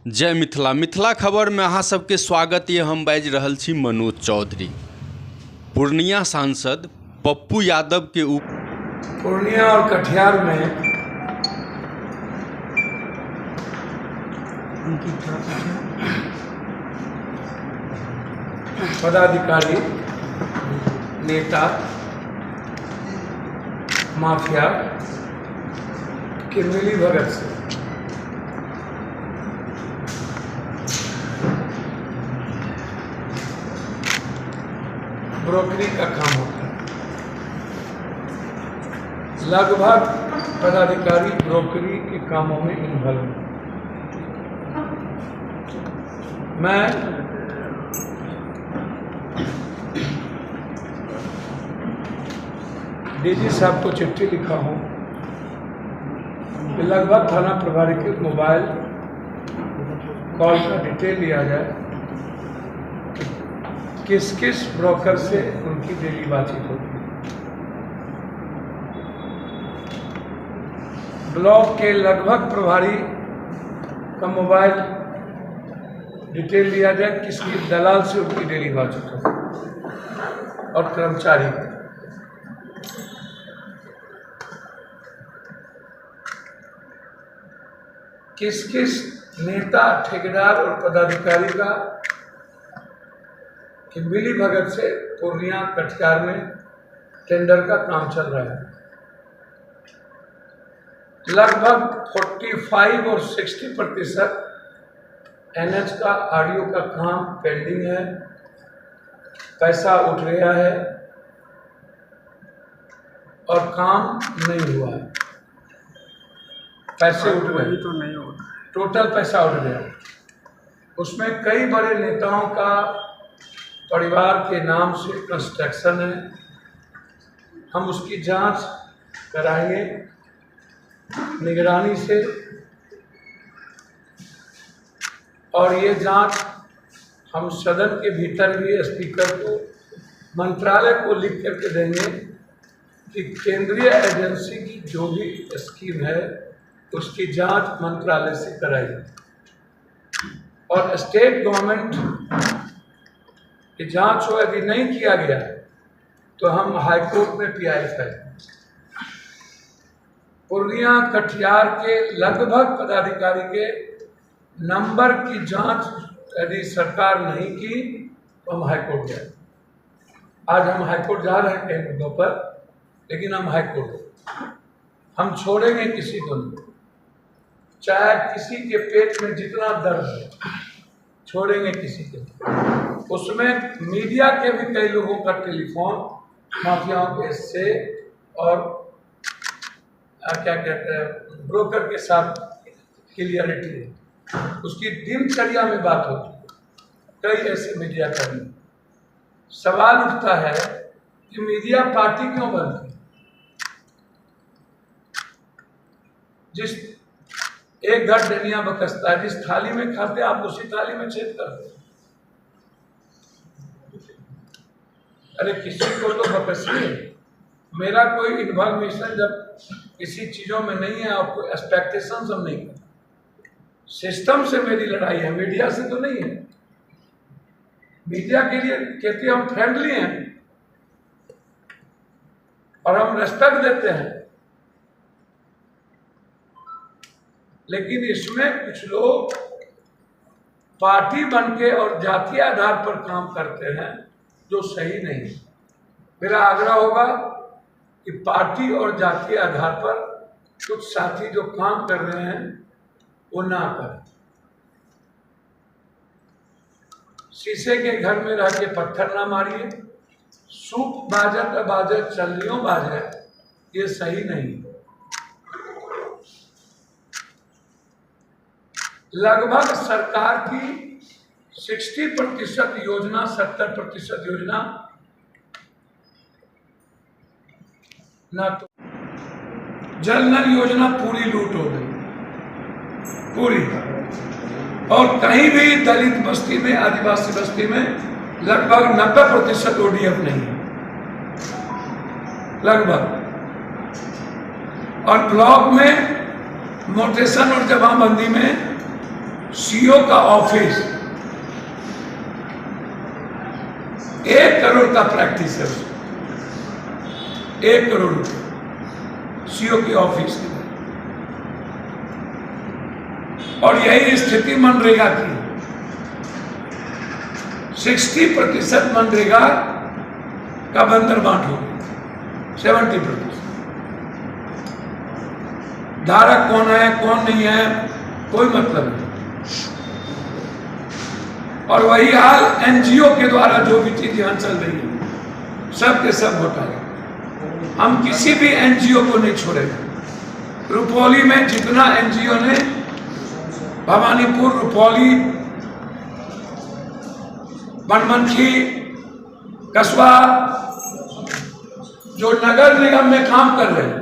जय मिथिला। मिथिला खबर में अहाँ सबके स्वागत ये। हम बाजि रहल छी मनोज चौधरी। पूर्णिया सांसद पप्पू यादव के पूर्णिया और कटिहार में पदाधिकारी, नेता, माफिया के मिलीभगत से ब्रोकरी का काम होता है। लगभग पदाधिकारी ब्रोकरी के कामों में इन्वॉल्व हैं। मैं डीजी साहब को चिट्ठी लिखा हूं कि लगभग थाना प्रभारी के मोबाइल कॉल का डिटेल लिया जाए, किस किस ब्रोकर से उनकी डेली बातचीत होती है। ब्लॉक के लगभग प्रभारी का मोबाइल डिटेल लिया जाए, किसकी दलाल से उनकी डेली बातचीत होती है, और कर्मचारी किस किस नेता, ठेकेदार और पदाधिकारी का कि मिली भगत से पूर्णिया कटिहार में टेंडर का काम चल रहा है। लगभग 45 और 60% NH का ऑडियो का काम पेंडिंग है, पैसा उठ गया है और काम नहीं हुआ है। पैसे उठ गए तो नहीं होगा, टोटल पैसा उठ गया। उसमें कई बड़े नेताओं का परिवार के नाम से कंस्ट्रक्शन है। हम उसकी जांच कराएंगे निगरानी से, और ये जांच हम सदन के भीतर भी स्पीकर को, मंत्रालय को लिख करके देंगे कि केंद्रीय एजेंसी की जो भी स्कीम है उसकी जांच मंत्रालय से कराएंगे, और स्टेट गवर्नमेंट की जांच हो, यदि नहीं किया गया तो हम हाईकोर्ट में PI करेंगे। पूर्णिया कटिहार के लगभग पदाधिकारी के नंबर की जांच यदि सरकार नहीं की तो हम हाईकोर्ट जाए। आज हम हाईकोर्ट जा रहे हैं कई मुद्दों पर, लेकिन हम हाईकोर्ट हम छोड़ेंगे किसी को नहीं, चाहे किसी के पेट में जितना दर्द है, छोड़ेंगे किसी के। उसमें मीडिया के भी कई लोगों का टेलीफोन माफियाओं के से और क्या कहते हैं ब्रोकर के साथ क्लियरिटी है। उसकी दिनचर्या में बात होती है। कई ऐसे मीडिया कर्मी, सवाल उठता है कि मीडिया पार्टी क्यों बनती है? जिस एक घर डनिया बकसता है, जिस थाली में खाते आप उसी थाली में छेद करते। अरे किसी को तो बकसिए। मेरा कोई इन्फॉर्मेशन जब किसी चीजों में नहीं है और कोई एक्सपेक्टेशन हम नहीं करते। सिस्टम से मेरी लड़ाई है, मीडिया से तो नहीं है। मीडिया के लिए कहते हैं हम फ्रेंडली हैं और हम रेस्पेक्ट देते हैं, लेकिन इसमें कुछ लोग पार्टी बनके और जातीय आधार पर काम करते हैं जो सही नहीं है। मेरा आग्रह होगा कि पार्टी और जातीय आधार पर कुछ साथी जो काम कर रहे हैं वो ना करें। शीशे के घर में रह के पत्थर ना मारिए। सूप बाजत बाजत चलियों बाजे, ये सही नहीं। लगभग सरकार की 60% योजना, 70% योजना ना तो जल नल योजना पूरी लूट हो गई, पूरी। और कहीं भी दलित बस्ती में, आदिवासी बस्ती में लगभग 90% ODF नहीं है, लगभग। और ब्लॉक में मोटेशन और जमाबंदी में सीईओ का ऑफिस 1 करोड़ का प्रैक्टिस है उसमें, 1 करोड़ रुपये सीईओ की ऑफिस की। और यही स्थिति मनरेगा की, 60% मनरेगा का बंदरबांट हो गया, 70%। धारक कौन है कौन नहीं है कोई मतलब नहीं। और वही हाल एनजीओ के द्वारा जो भी चीज यहां चल रही है, सब के सब घोटाले। हम किसी भी एनजीओ को नहीं छोड़ेंगे। रुपौली में जितना एनजीओ ने, भवानीपुर, रुपौली, बनमनखी, कस्बा, जो नगर निगम में काम कर रहे हैं,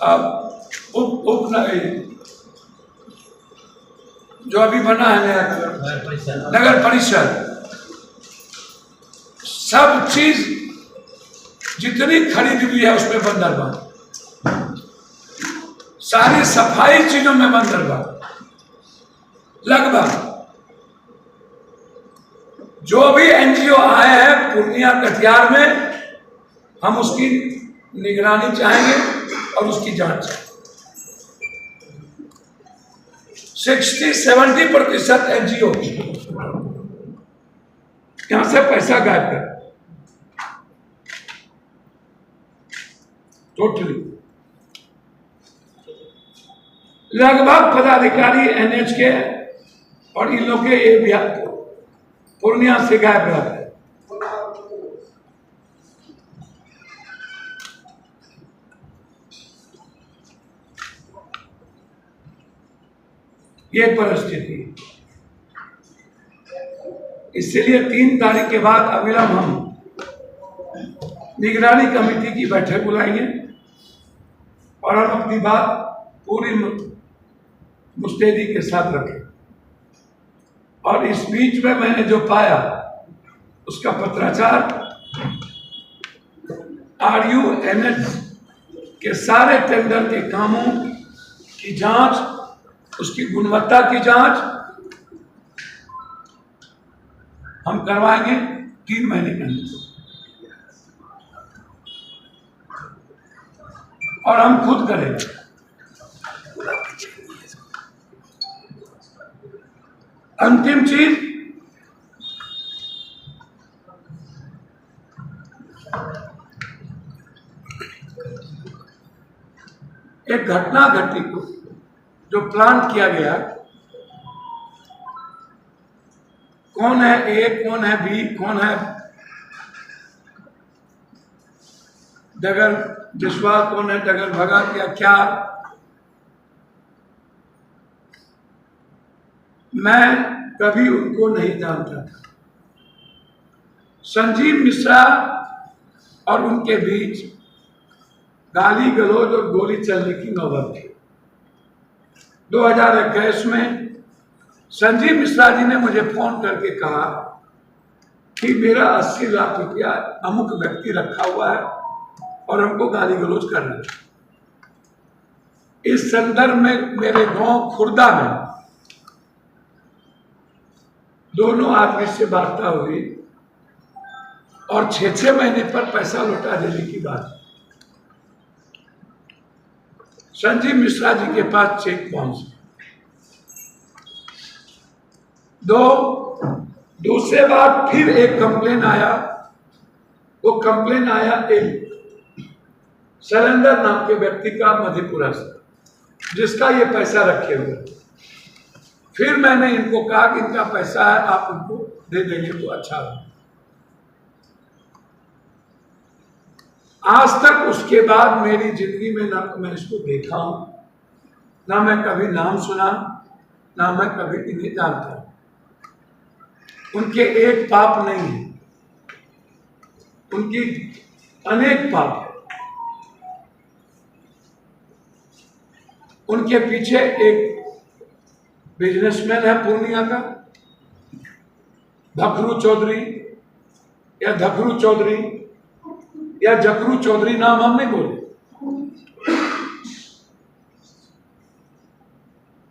अब उप जो अभी बना है नया नगर परिषद, सब चीज जितनी खरीद हुई है उसमें बंदरबांट, सारी सफाई चीजों में बंदरबांट। लगभग जो भी एनजीओ आए हैं पूर्णिया कटिहार में, हम उसकी निगरानी चाहेंगे और उसकी जांच चाहेंगे। 60-70% एनजीओ यहां से पैसा गायब कर टोटली। लगभग पदाधिकारी एनएच के और इन लोग के ये बिहार पूर्णिया से गायब रहते हैं। ये परिस्थिति, इसलिए 3 तारीख के बाद अविलंब हम निगरानी कमेटी की बैठक बुलाएंगे और हम अपनी बात पूरी मुस्तैदी के साथ रखें। और इस बीच में मैंने जो पाया उसका पत्राचार, RUNH के सारे टेंडर के कामों की जांच, उसकी गुणवत्ता की जांच हम करवाएंगे 3 महीने के अंदर। और हम खुद करेंगे। अंतिम चीज, एक घटना घटी को जो प्लान किया गया, कौन है ए, कौन है बी, कौन है डगर विश्वास, कौन है डगर भगत या क्या, मैं कभी उनको नहीं जानता था। संजीव मिश्रा और उनके बीच गाली गलौज और गोली चलने की नौबत थी। 2021 में संजीव मिश्रा जी ने मुझे फोन करके कहा कि मेरा 80 लाख रुपया अमुक व्यक्ति रखा हुआ है और हमको गाली गलौज कर रहे हैं। इस संदर्भ में मेरे गांव खुर्दा में दोनों आदमी से वार्ता हुई और 6-6 महीने पर पैसा लौटा देने की बात। संजीव मिश्रा जी के पास चेक बाउंस। दूसरे बार फिर एक कंप्लेन आया। वो कंप्लेन आया एक शैलेंद्र नाम के व्यक्ति का मधेपुरा से, जिसका ये पैसा रखे हुए। फिर मैंने इनको कहा कि इनका पैसा है, आप उनको दे देंगे तो अच्छा है। आज तक उसके बाद मेरी जिंदगी में ना मैं इसको देखा हूं, ना मैं कभी नाम सुना, ना मैं कभी इन्हें जानता हूं। उनके एक पाप नहीं है, उनकी अनेक पाप है। उनके पीछे एक बिजनेसमैन है पूर्णिया का, धकरू चौधरी या धकरू चौधरी या जकरू चौधरी, नाम हम नहीं बोले।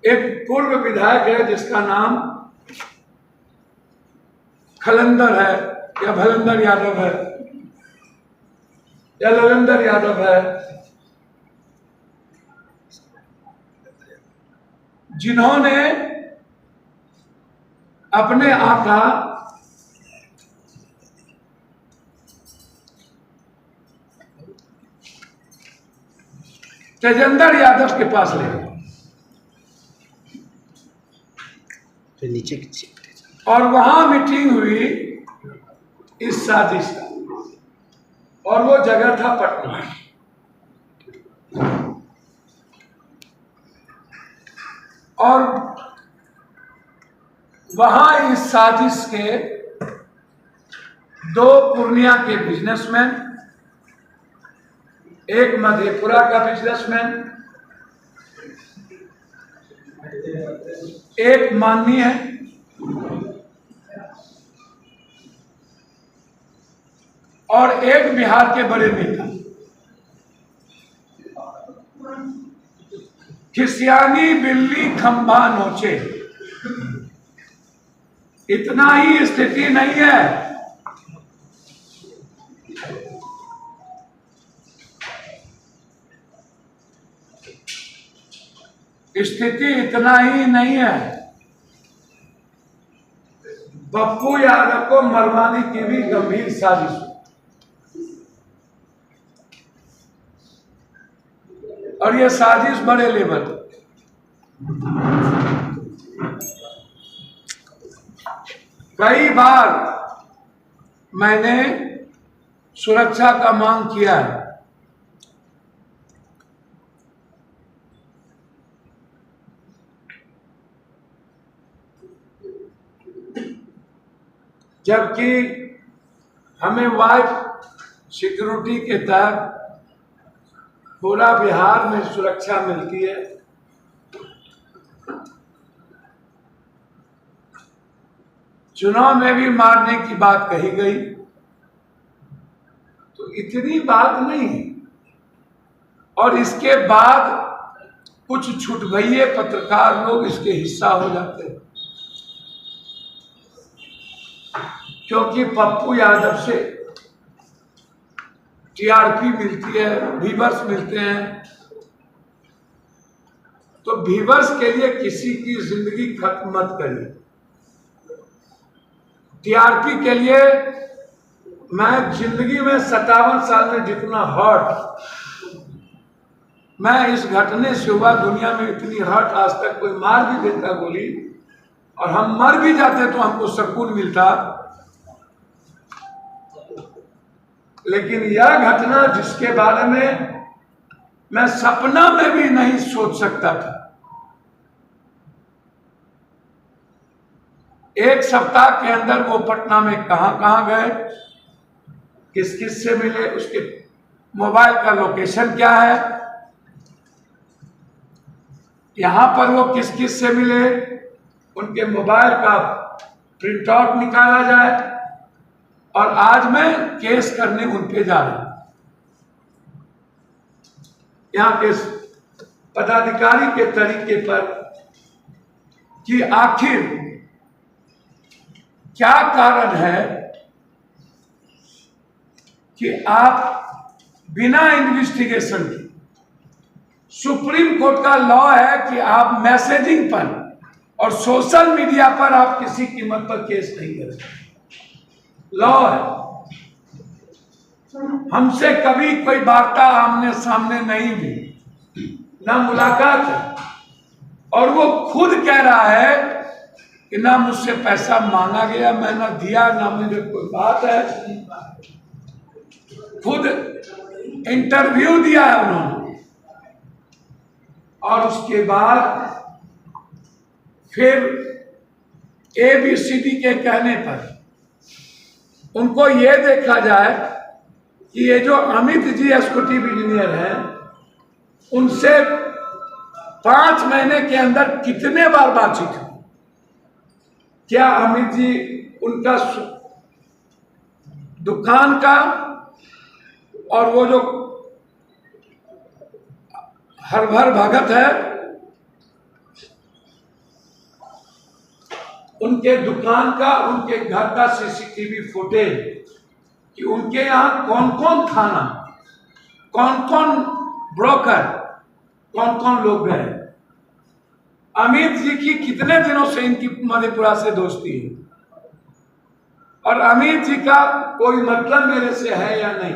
एक पूर्व विधायक है जिसका नाम खलंदर है या भलंदर यादव है या ललंदर यादव है, जिन्होंने अपने आका तेजेंद्र यादव के पास ले गए नीचे और वहां मीटिंग हुई इस साजिश का, और वो जगह था पटना। और वहां इस साजिश के दो पूर्णिया के बिजनेसमैन, एक मधेपुरा का बिजनेसमैन, एक माननीय और एक बिहार के बड़े नेता खिसियानी बिल्ली खंभा नोचे, इतना ही स्थिति नहीं है। स्थिति इतना ही नहीं है, पप्पू यादव को मरवाने की भी गंभीर साजिश, और यह साजिश बड़े लेवल। कई बार मैंने सुरक्षा का मांग किया है, जबकि हमें वाइफ सिक्योरिटी के तहत पूरा बिहार में सुरक्षा मिलती है। चुनाव में भी मारने की बात कही गई, तो इतनी बात नहीं है। और इसके बाद कुछ छुटभइये पत्रकार लोग इसके हिस्सा हो जाते हैं, क्योंकि पप्पू यादव से टीआरपी मिलती है, व्यूअर्स मिलते हैं, तो व्यूअर्स के लिए किसी की जिंदगी खत्म मत करिए। टीआरपी के लिए मैं जिंदगी में 57 साल में जितना हर्ट मैं इस घटने से हुआ, दुनिया में इतनी हर्ट आज तक कोई मार भी देता गोली और हम मर भी जाते तो हमको सुकून मिलता, लेकिन यह घटना जिसके बारे में मैं सपना में भी नहीं सोच सकता था, एक सप्ताह के अंदर वो पटना में कहां गए, किस किस से मिले, उसके मोबाइल का लोकेशन क्या है, यहां पर वो किस किस से मिले, उनके मोबाइल का प्रिंट आउट निकाला जाए, और आज मैं केस करने उन पे जा रहा हूं। यहां के पदाधिकारी के तरीके पर कि आखिर क्या कारण है कि आप बिना इन्वेस्टिगेशन के, सुप्रीम कोर्ट का लॉ है कि आप मैसेजिंग पर और सोशल मीडिया पर आप किसी कीमत पर केस नहीं कर सकते, लॉ है। हमसे कभी कोई वार्ता आमने सामने नहीं हुई, ना मुलाकात है, और वो खुद कह रहा है कि ना मुझसे पैसा मांगा गया, मैं ना दिया, ना मुझे कोई बात है। खुद इंटरव्यू दिया है उन्होंने, और उसके बाद फिर ABCD के कहने पर उनको ये देखा जाए कि ये जो अमित जी एग्जीक्यूटिव इंजीनियर हैं, उनसे 5 महीने के अंदर कितने बार बातचीत हुई, क्या अमित जी उनका दुकान का और वो जो हरभर भगत है उनके दुकान का, उनके घर का सीसीटीवी फुटेज कि उनके यहाँ कौन कौन खाना, कौन कौन ब्रोकर, कौन कौन लोग गए। अमित जी की कितने दिनों से इनकी मधेपुरा से दोस्ती है, और अमित जी का कोई मतलब मेरे से है या नहीं।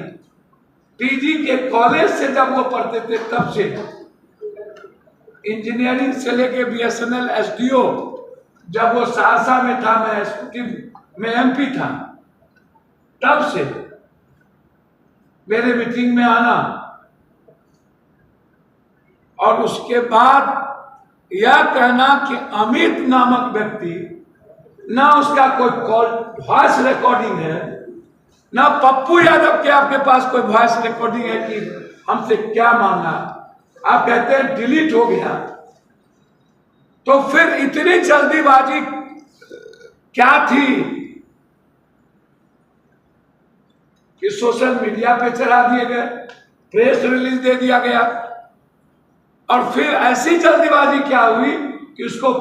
पीजी के कॉलेज से जब वो पढ़ते थे तब से, इंजीनियरिंग से लेके बीएसएनएल एसडीओ, जब वो सहरसा में था, मैं एग्जीक्यूटिव में एमपी था, तब से मेरे मीटिंग में आना, और उसके बाद यह कहना कि अमित नामक व्यक्ति, ना उसका कोई कॉल वॉइस रिकॉर्डिंग है, ना पप्पू यादव के आपके पास कोई वॉइस रिकॉर्डिंग है कि हमसे क्या मांगा। आप कहते हैं डिलीट हो गया, तो फिर इतनी जल्दीबाजी क्या थी कि सोशल मीडिया पे चढ़ा दिए गए, प्रेस रिलीज दे दिया गया, और फिर ऐसी जल्दीबाजी क्या हुई कि उसको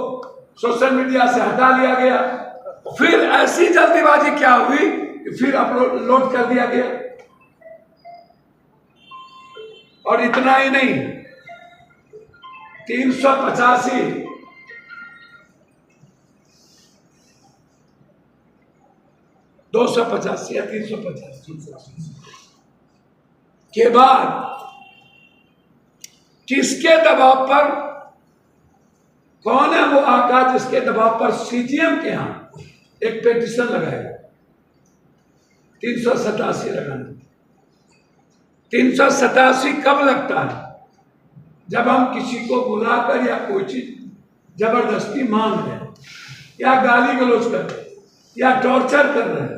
सोशल मीडिया से हटा लिया गया। फिर ऐसी जल्दीबाजी क्या हुई कि फिर अपलोड कर दिया गया। और इतना ही नहीं, 385 285 या 385 के बाद किसके दबाव पर, कौन है वो आका जिसके दबाव पर सीजीएम के यहां एक पेटिशन लगाएगा 387 लगाने। 387 कब लगता है? जब हम किसी को बुलाकर या कोई चीज जबरदस्ती मांग रहे हैं, या गाली गलौज कर रहे हैं, या टॉर्चर कर रहे हैं।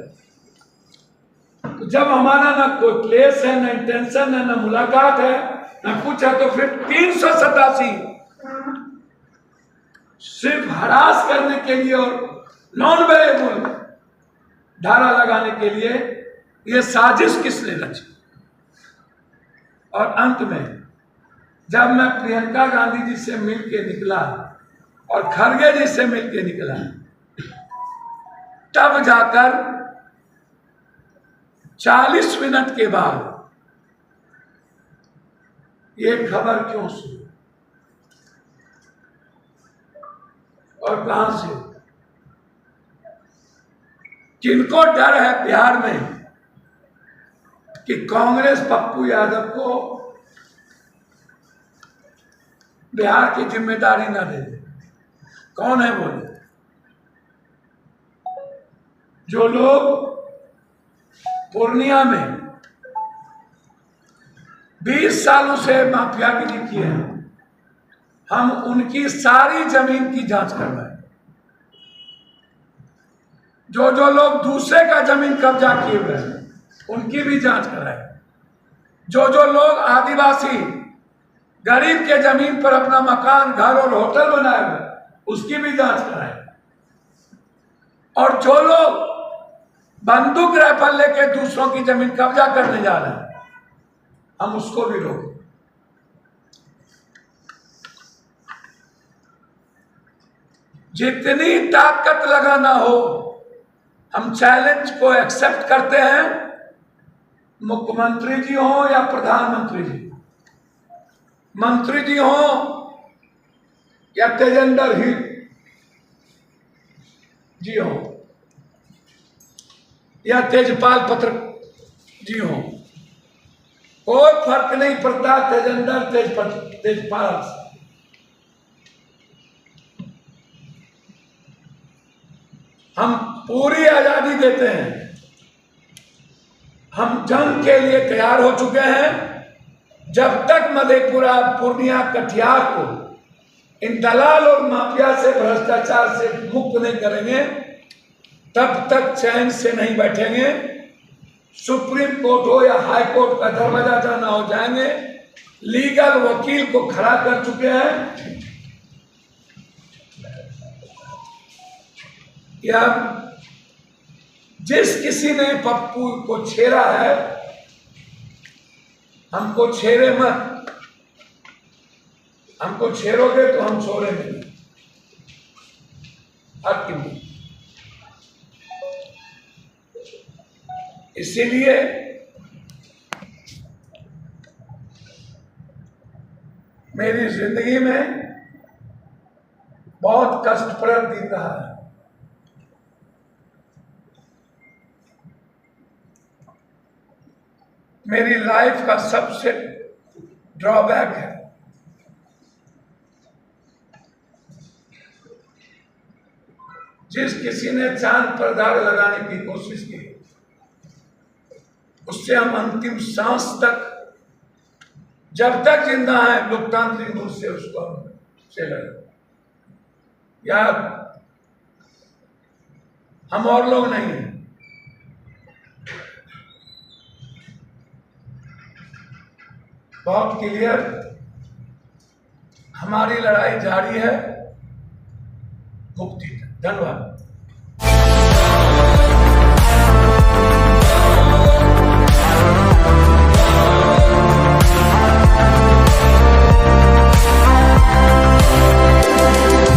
तो जब हमारा ना कोई क्लेश है, ना इंटेंशन है, ना मुलाकात है, ना कुछ है, तो फिर 387 सिर्फ हरास करने के लिए और नॉन वेरिएबल धारा लगाने के लिए ये साजिश किसने रची। और अंत में जब मैं प्रियंका गांधी जी से मिलके निकला और खड़गे जी से मिलके निकला, तब जाकर 40 मिनट के बाद ये खबर क्यों सुनी और कहां से? किनको डर है बिहार में कि कांग्रेस पप्पू यादव को बिहार की जिम्मेदारी न दे दे? कौन है बोले? जो लोग पूर्णिया में 20 सालों से माफियागिरी किए हैं, हम उनकी सारी जमीन की जांच करवाएं। जो जो लोग दूसरे का जमीन कब्जा किए हुए हैं उनकी भी जांच कराएं। जो जो लोग आदिवासी गरीब के जमीन पर अपना मकान, घर और होटल बनाए हुए उसकी भी जांच कराएं। और जो लोग बंदूक राइफल लेके दूसरों की जमीन कब्जा करने जा रहे हैं, हम उसको भी रोकें। जितनी ताकत लगाना हो, हम चैलेंज को एक्सेप्ट करते हैं, मुख्यमंत्री जी हो या प्रधानमंत्री जी, मंत्री जी हो या तेजेंद्र ही जी हो या तेजपाल पत्र जी हो, कोई फर्क नहीं पड़ता तेजेंद्र तेजपाल से। हम पूरी आजादी देते हैं, हम जंग के लिए तैयार हो चुके हैं। जब तक मधेपुरा, पूर्णिया, कटिहार को इन दलाल और माफिया से, भ्रष्टाचार से मुक्त नहीं करेंगे, तब तक चैन से नहीं बैठेंगे। सुप्रीम कोर्ट हो या हाई कोर्ट का दरवाजा जाना हो जाएंगे। लीगल वकील को खड़ा कर चुके हैं। या जिस किसी ने पप्पू को छेड़ा है, हमको छेड़े मत। हमको छेड़ोगे तो हम छोड़ेंगे। हर की इसीलिए मेरी जिंदगी में बहुत कष्टप्रद दिन रहा है। मेरी लाइफ का सबसे ड्रॉबैक है जिस किसी ने चांद पर दाग लगाने की कोशिश की, उससे हम अंतिम सांस तक, जब तक जिंदा है, लोकतांत्रिक रूप से उसको हम से लड़े। या हम और लोग नहीं हैं। बहुत क्लियर, हमारी लड़ाई जारी है मुक्ति तक। धन्यवाद।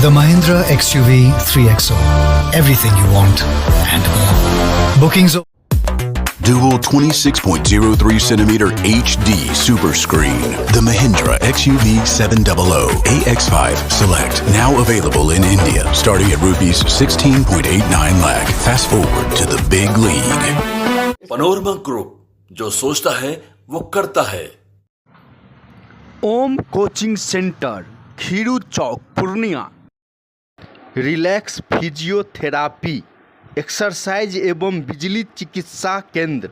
The Mahindra XUV 3XO. Everything you want and more. Bookings. Dual 26.03 centimeter HD Super Screen. The Mahindra XUV 700 AX5 Select. Now available in India, starting at rupees 16.89 lakh. Fast forward to the big league. Panorama group, जो सोचता है वो करता है। Om coaching centre, Khiru Chowk, Purnia. Relax physiotherapy, exercise एवं बिजली चिकित्सा केंद्र,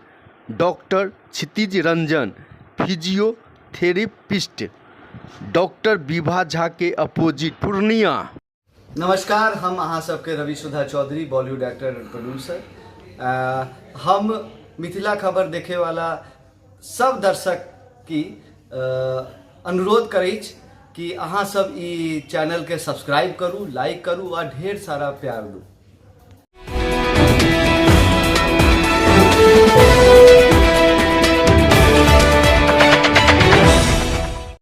doctor Kshitij Ranjan, physiotherapist, doctor Vibha Jha के अपोजिट, पूर्णिया। नमस्कार, हम अहाँ सबके Ravi Sudha Chaudhary, Bollywood actor and producer. हम मिथिला खबर देखे वाला सब दर्शक की अनुरोध करैछ कि अहाँ सब ई चैनल के सब्सक्राइब करू, लाइक करू और ढेर सारा प्यार दू।